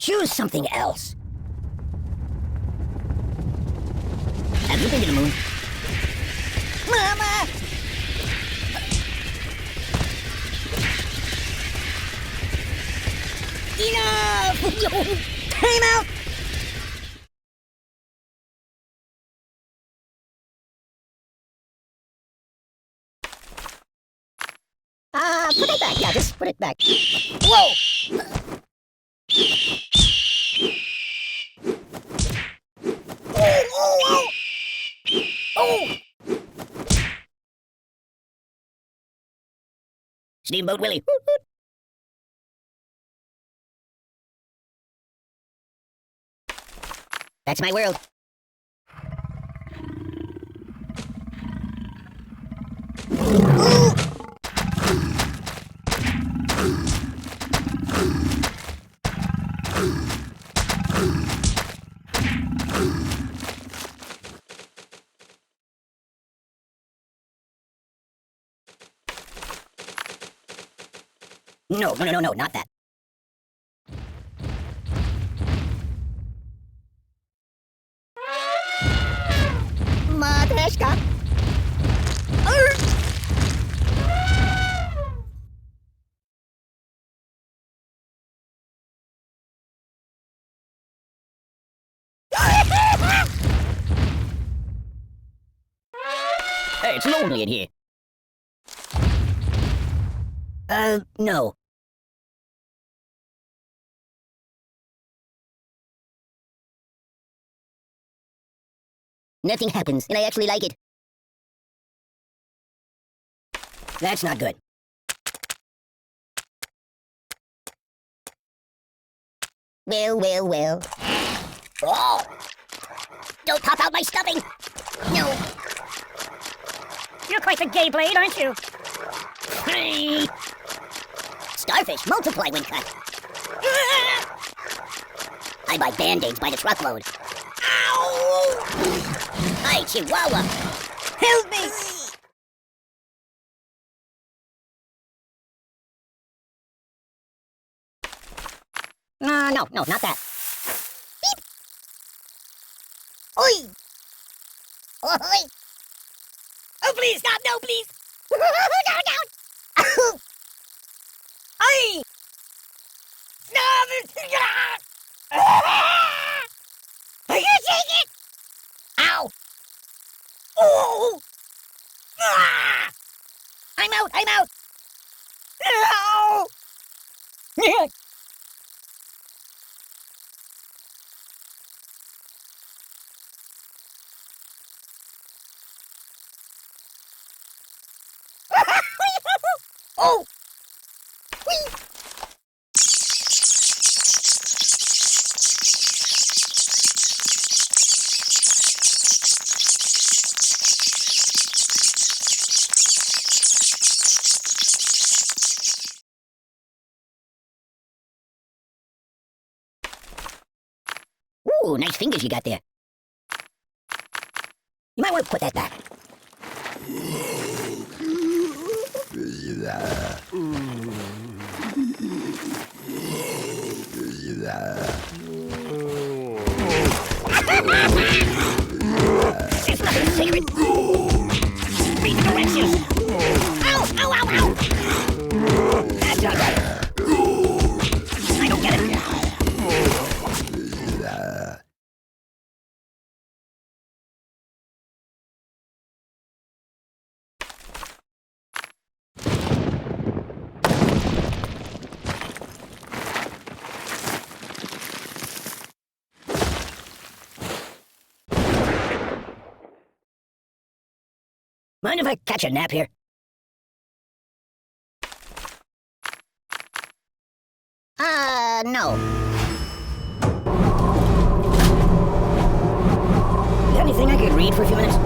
Choose something else. Have you been to the moon? Mama! Enough! Time out! Put it back. Yeah, just put it back. Whoa! Oh! Oh! Steamboat Willie. That's my world. Ooh. No, not that. Matрешka. Hey, it's lonely in here. No. Nothing happens, and I actually like it. That's not good. Well. Oh! Don't pop out my stuffing! No. You're quite the gay blade, aren't you? Starfish multiply when cut. I buy band-aids by the truckload. Ow! Hi, Chihuahua! Help me! No, not that. Beep! Oi! Oi! Oh, please, stop! No, please! No! Oi! Stop! Are you take it? Ow! Oh! Ah! I'm out! No! Oh! Whee! Ooh, nice fingers you got there. You might want to put that back. It's nothing sacred. Read the directions. Ow! That's not right. I don't get it. Mind if I catch a nap here? No. You got anything I could read for a few minutes?